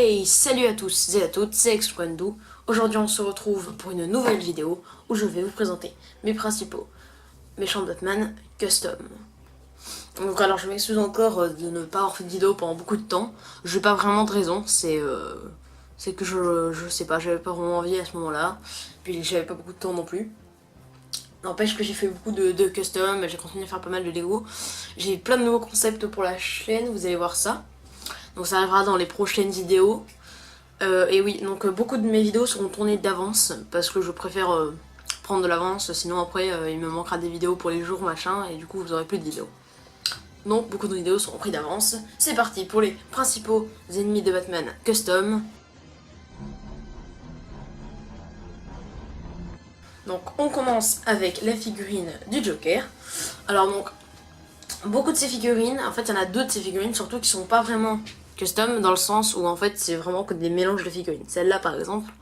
Hey, salut à tous et à toutes, c'est Exquando. Aujourd'hui on se retrouve pour une nouvelle vidéo où je vais vous présenter mes principaux méchants de Batman custom. Donc alors je m'excuse encore de ne pas avoir fait de vidéo pendant beaucoup de temps. J'ai pas vraiment de raison, c'est que je sais pas, j'avais pas vraiment envie à ce moment-là. Puis j'avais pas beaucoup de temps non plus. N'empêche que j'ai fait beaucoup de custom, j'ai continué à faire pas mal de Lego. J'ai plein de nouveaux concepts pour la chaîne, vous allez voir ça. Donc ça arrivera dans les prochaines vidéos. Et oui, donc beaucoup de mes vidéos seront tournées d'avance parce que je préfère prendre de l'avance, sinon après il me manquera des vidéos pour les jours machin et du coup vous aurez plus de vidéos. Donc beaucoup de vidéos seront prises d'avance. C'est parti pour les principaux ennemis de Batman custom. Donc on commence avec la figurine du Joker. Alors donc beaucoup de ces figurines, en fait il y en a deux de ces figurines surtout qui sont pas vraiment custom dans le sens où en fait c'est vraiment que des mélanges de figurines. Celle-là par exemple,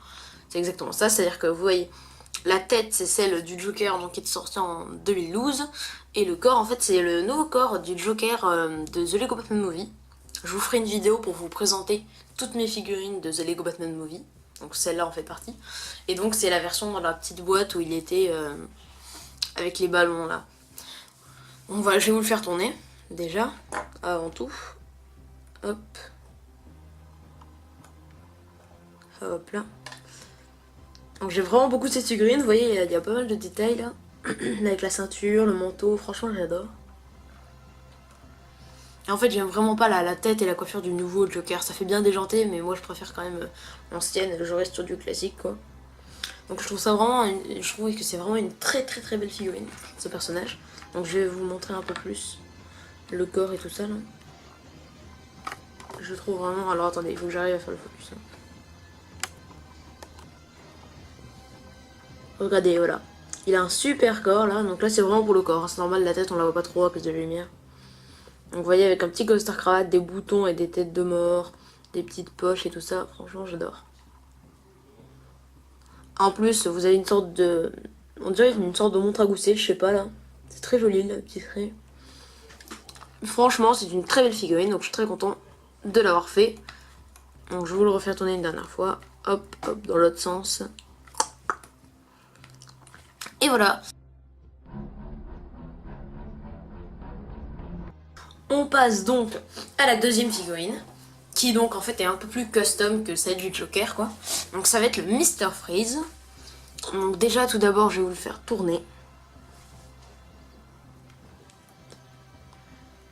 c'est exactement ça, c'est-à-dire que vous voyez, la tête c'est celle du Joker donc qui est sortie en 2012 et le corps en fait c'est le nouveau corps du Joker de The Lego Batman Movie. Je vous ferai une vidéo pour vous présenter toutes mes figurines de The Lego Batman Movie, donc celle-là en fait partie. Et donc c'est la version dans la petite boîte où il était avec les ballons là. Bon voilà, je vais vous le faire tourner déjà avant tout. Hop. Hop là. Donc j'ai vraiment beaucoup de ces figurines, vous voyez, il y a pas mal de détails là. Avec la ceinture, le manteau, franchement j'adore. Et en fait j'aime vraiment pas la tête et la coiffure du nouveau Joker, ça fait bien déjanté, mais moi je préfère quand même l'ancienne, je reste sur du classique quoi. Donc je trouve ça vraiment, je trouve que c'est vraiment une très belle figurine, ce personnage. Donc je vais vous montrer un peu plus le corps et tout ça là. Je trouve vraiment, alors attendez, il faut que j'arrive à faire le focus. Regardez, voilà. Il a un super corps là, donc là c'est vraiment pour le corps, c'est normal, la tête on la voit pas trop à cause de la lumière. Donc vous voyez avec un petit costard cravate, des boutons et des têtes de mort, des petites poches et tout ça, franchement j'adore. En plus vous avez une sorte de... on dirait une sorte de montre à gousset, je sais pas là. C'est très joli la petite raie. Franchement c'est une très belle figurine, donc je suis très content de l'avoir fait. Donc je vais vous le refaire tourner une dernière fois. Hop, hop, dans l'autre sens. Et voilà. On passe donc à la deuxième figurine, qui donc en fait est un peu plus custom que celle du Joker quoi. Donc ça va être le Mr. Freeze. Donc déjà tout d'abord je vais vous le faire tourner.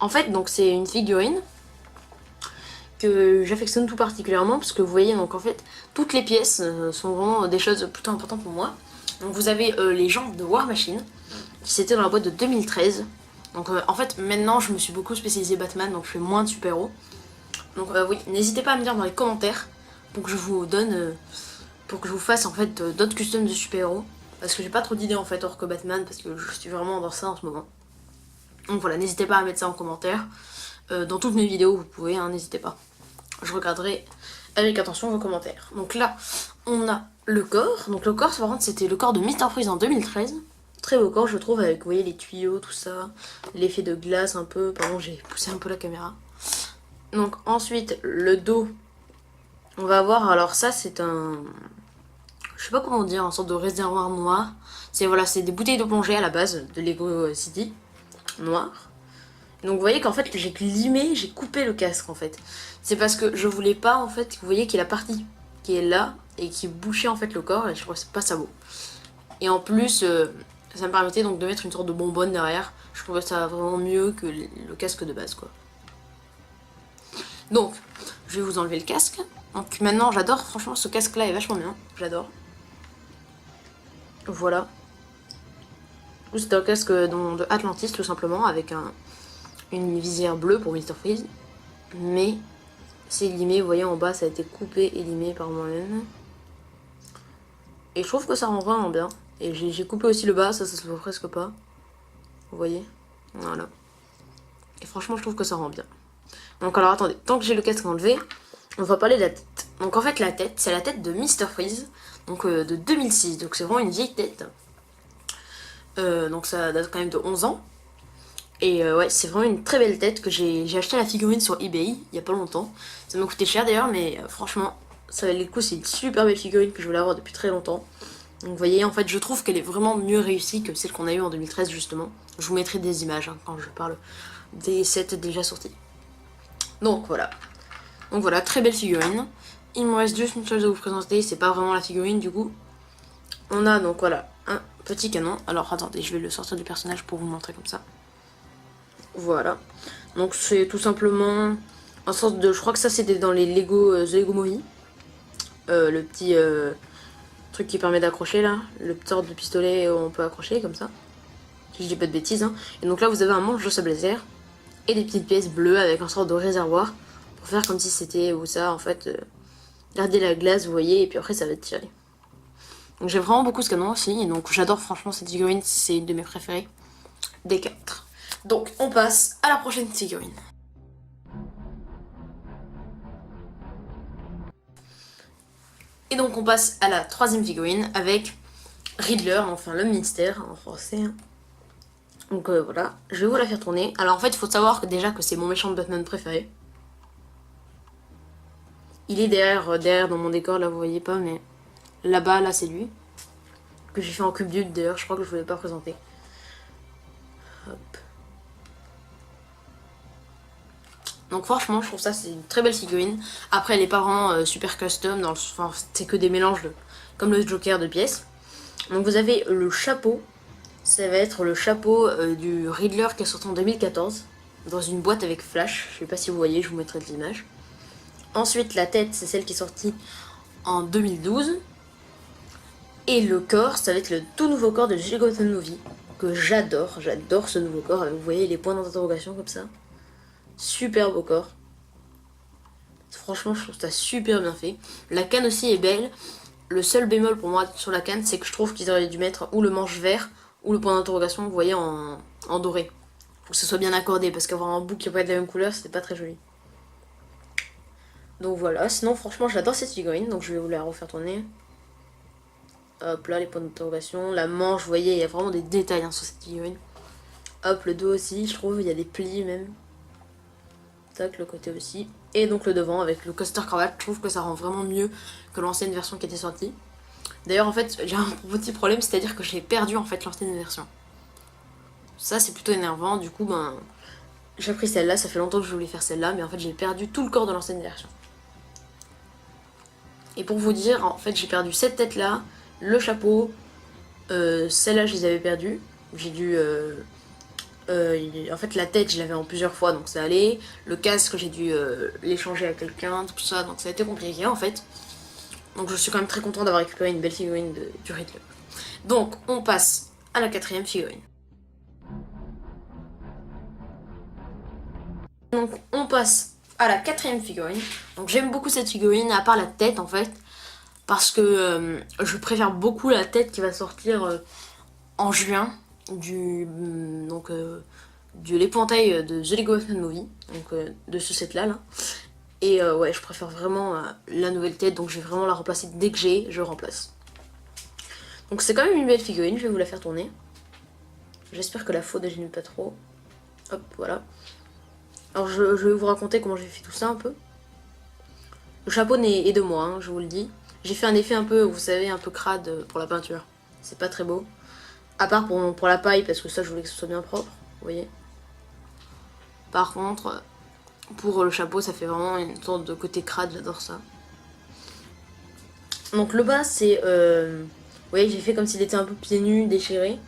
En fait donc c'est une figurine que j'affectionne tout particulièrement parce que vous voyez donc en fait toutes les pièces sont vraiment des choses plutôt importantes pour moi. Donc vous avez les jambes de War Machine qui c'était dans la boîte de 2013. Donc en fait maintenant je me suis beaucoup spécialisée Batman, donc je fais moins de super-héros. Donc oui, n'hésitez pas à me dire dans les commentaires pour que je vous donne, pour que je vous fasse en fait d'autres customs de super-héros. Parce que j'ai pas trop d'idées en fait hors que Batman, parce que je suis vraiment dans ça en ce moment. Donc voilà, n'hésitez pas à mettre ça en commentaire. Dans toutes mes vidéos vous pouvez, hein, n'hésitez pas. Je regarderai avec attention vos commentaires. Donc là, on a le corps. Donc le corps, par contre, c'était le corps de Mr. Freeze en 2013. Très beau corps, je trouve, avec, vous voyez, les tuyaux, tout ça. L'effet de glace un peu. Pardon, j'ai poussé un peu la caméra. Donc ensuite, le dos. On va voir, alors ça, c'est un... je sais pas comment dire, une sorte de réservoir noir. C'est voilà, c'est des bouteilles de plongée à la base de Lego City. Noir. Donc vous voyez qu'en fait, j'ai limé, j'ai coupé le casque en fait. C'est parce que je voulais pas en fait, vous voyez qu'il y a la partie qui est là et qui bouchait en fait le corps et je trouvais pas ça beau. Et en plus, ça me permettait donc de mettre une sorte de bonbonne derrière. Je trouvais ça vraiment mieux que le casque de base quoi. Donc, je vais vous enlever le casque. Donc maintenant, j'adore, franchement, ce casque là est vachement bien. J'adore. Voilà. C'est un casque de Atlantis tout simplement avec une visière bleue pour Mr. Freeze. Mais c'est limé, vous voyez en bas ça a été coupé et limé par moi-même. Et je trouve que ça rend vraiment bien. Et j'ai coupé aussi le bas, ça se voit presque pas. Vous voyez? Voilà. Et franchement je trouve que ça rend bien. Donc alors attendez, tant que j'ai le casque enlevé, on va parler de la tête. Donc en fait la tête, c'est la tête de Mr. Freeze, donc de 2006. Donc c'est vraiment une vieille tête. Donc ça date quand même de 11 ans. Et ouais, c'est vraiment une très belle tête que j'ai acheté la figurine sur eBay il y a pas longtemps. Ça m'a coûté cher d'ailleurs, mais franchement, ça valait le coup. C'est une super belle figurine que je voulais avoir depuis très longtemps. Donc vous voyez, en fait, je trouve qu'elle est vraiment mieux réussie que celle qu'on a eue en 2013 justement. Je vous mettrai des images hein, quand je parle des sets déjà sortis. Donc voilà. Donc voilà, très belle figurine. Il me reste juste une chose à vous présenter, c'est pas vraiment la figurine du coup. On a donc voilà un petit canon. Alors attendez, je vais le sortir du personnage pour vous montrer comme ça. Voilà. Donc c'est tout simplement un sorte de... Je crois que ça c'était dans les Lego, The Lego Movie. Le petit truc qui permet d'accrocher là. Le petit sorte de pistolet où on peut accrocher comme ça. Si je dis pas de bêtises. Hein. Et donc là vous avez un manche de sable laser. Et des petites pièces bleues avec un sorte de réservoir. Pour faire comme si c'était ou ça en fait. Garder la glace vous voyez. Et puis après ça va tirer. Donc j'aime vraiment beaucoup ce canon aussi. Et donc j'adore franchement cette figurine. C'est une de mes préférées. Des 4. Donc on passe à la prochaine figurine. Et donc on passe à la troisième figurine avec Riddler, enfin le mystère en français. Donc voilà, je vais vous la faire tourner. Alors en fait il faut savoir que déjà que c'est mon méchant de Batman préféré. Il est derrière dans mon décor, là vous voyez pas, mais là-bas, là c'est lui. Que j'ai fait en cube dude d'ailleurs, je crois que je ne voulais pas présenter. Hop. Donc franchement je trouve ça c'est une très belle figurine. Après elle est pas vraiment super custom, enfin c'est que des mélanges comme le Joker de pièces. Donc vous avez le chapeau, ça va être le chapeau du Riddler qui est sorti en 2014. Dans une boîte avec flash, je sais pas si vous voyez, je vous mettrai des images. Ensuite la tête c'est celle qui est sortie en 2012. Et le corps ça va être le tout nouveau corps de The Gotham Movie. Que j'adore ce nouveau corps. Vous voyez les points d'interrogation comme ça. Super beau corps. Franchement, je trouve ça super bien fait. La canne aussi est belle. Le seul bémol pour moi sur la canne, c'est que je trouve qu'ils auraient dû mettre ou le manche vert ou le point d'interrogation, vous voyez, en doré. Faut que ce soit bien accordé parce qu'avoir un bout qui va être de la même couleur, c'est pas très joli. Donc voilà, sinon franchement j'adore cette figurine, donc je vais vous la refaire tourner. Hop là, les points d'interrogation. La manche, vous voyez, il y a vraiment des détails hein, sur cette figurine. Hop, le dos aussi, je trouve, il y a des plis même. Tac, le côté aussi. Et donc le devant avec le coaster cravate, je trouve que ça rend vraiment mieux que l'ancienne version qui était sortie. D'ailleurs en fait j'ai un petit problème, c'est-à-dire que j'ai perdu en fait l'ancienne version. Ça c'est plutôt énervant, du coup ben j'ai pris celle-là, ça fait longtemps que je voulais faire celle-là, mais en fait j'ai perdu tout le corps de l'ancienne version. Et pour vous dire, en fait j'ai perdu cette tête-là, le chapeau, celle-là je les avais perdues. J'ai dû... en fait la tête je l'avais en plusieurs fois donc ça allait. Le casque j'ai dû l'échanger à quelqu'un, tout ça, donc ça a été compliqué en fait. Donc je suis quand même très content d'avoir récupéré une belle figurine du Riddler. Donc on passe à la quatrième figurine. Donc on passe à la quatrième figurine. Donc j'aime beaucoup cette figurine à part la tête en fait. Parce que je préfère beaucoup la tête qui va sortir en juin de l'épouvantail de The Lego Movie, donc de ce set là. Et ouais, je préfère vraiment la nouvelle tête, donc je vais vraiment la remplacer dès que je remplace. Donc c'est quand même une belle figurine, je vais vous la faire tourner. J'espère que la faute ne gêne pas trop. Hop, voilà. Alors je vais vous raconter comment j'ai fait tout ça un peu. Le chapeau est de moi, hein, je vous le dis. J'ai fait un effet un peu, vous savez, un peu crade pour la peinture. C'est pas très beau. À part pour la paille, parce que ça je voulais que ce soit bien propre, vous voyez. Par contre, pour le chapeau, ça fait vraiment une sorte de côté crade, j'adore ça. Donc le bas, c'est... vous voyez, j'ai fait comme s'il était un peu pieds nus, déchiré.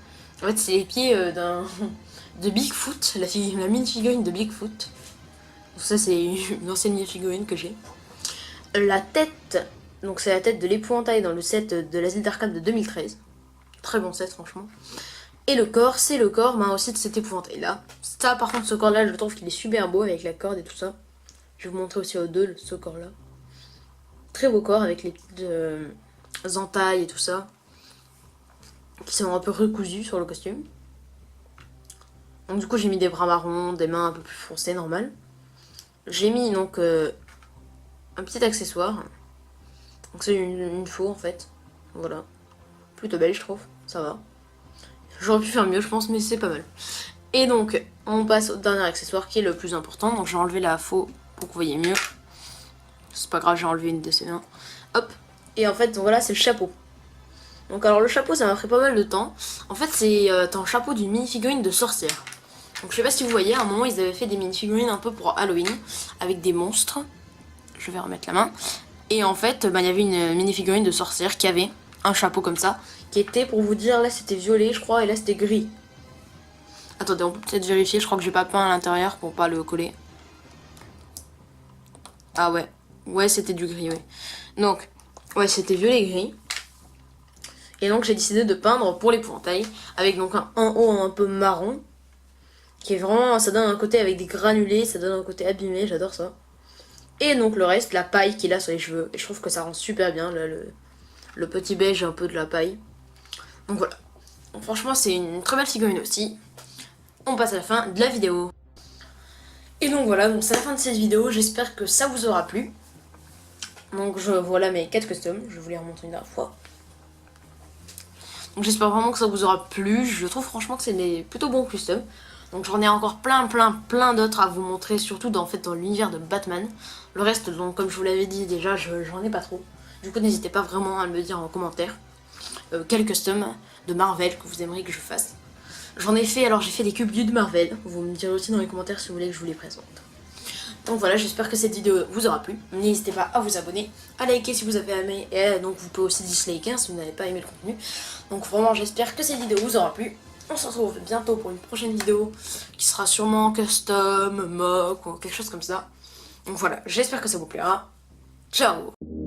En fait, c'est les pieds de Bigfoot, la mini-figurine de Bigfoot. Donc ça, c'est une ancienne mini-figurine que j'ai. La tête, donc c'est la tête de l'épouvantail dans le set de l'asile d'Arkham de 2013. Très bon set, franchement. Et le corps, c'est le corps aussi de cet épouvantail là. Ça, par contre, ce corps là, je trouve qu'il est super beau avec la corde et tout ça. Je vais vous montrer aussi au deux ce corps là. Très beau corps avec les petites entailles et tout ça. Qui sont un peu recousus sur le costume. Donc du coup, j'ai mis des bras marrons, des mains un peu plus foncées, normal. J'ai mis donc un petit accessoire. Donc c'est une faux en fait. Voilà. Plutôt belle, je trouve. Ça va. J'aurais pu faire mieux, je pense, mais c'est pas mal. Et donc on passe au dernier accessoire qui est le plus important. Donc j'ai enlevé la faux pour que vous voyez mieux. C'est pas grave, j'ai enlevé une de ces mains. Hop. Et en fait donc voilà, c'est le chapeau. Donc alors le chapeau ça m'a pris pas mal de temps. En fait c'est un chapeau d'une mini-figurine de sorcière. Donc je sais pas si vous voyez, à un moment ils avaient fait des mini-figurines un peu pour Halloween avec des monstres. Je vais remettre la main. Et en fait il y avait une mini-figurine de sorcière qui avait un chapeau comme ça. Qui était, pour vous dire, là c'était violet je crois et là c'était gris. Attendez, on peut peut-être vérifier, je crois que j'ai pas peint à l'intérieur pour pas le coller. Ah ouais, ouais c'était du gris, ouais. Donc, ouais c'était violet et gris. Et donc j'ai décidé de peindre pour l'épouvantail avec donc un en haut un peu marron. Qui est vraiment, ça donne un côté avec des granulés, ça donne un côté abîmé, j'adore ça. Et donc le reste, la paille qu'il a sur les cheveux. Et je trouve que ça rend super bien, là, le petit beige un peu de la paille. Donc voilà. Donc, franchement c'est une très belle figurine aussi. On passe à la fin de la vidéo. Et donc voilà, donc c'est la fin de cette vidéo, j'espère que ça vous aura plu. Donc voilà mes 4 customs, je vais vous les remontrer une dernière fois. Donc j'espère vraiment que ça vous aura plu, je trouve franchement que c'est des plutôt bons customs. Donc j'en ai encore plein d'autres à vous montrer, surtout dans l'univers de Batman. Le reste, donc comme je vous l'avais dit déjà, j'en ai pas trop. Du coup n'hésitez pas vraiment à me le dire en commentaire. Quel custom de Marvel que vous aimeriez que je fasse. J'en ai fait, alors j'ai fait des cubes de Marvel. Vous me direz aussi dans les commentaires si vous voulez que je vous les présente. Donc voilà, j'espère que cette vidéo vous aura plu. N'hésitez pas à vous abonner, à liker si vous avez aimé. Et donc vous pouvez aussi disliker si vous n'avez pas aimé le contenu. Donc vraiment, j'espère que cette vidéo vous aura plu. On se retrouve bientôt pour une prochaine vidéo qui sera sûrement custom, mock ou quelque chose comme ça. Donc voilà, j'espère que ça vous plaira. Ciao!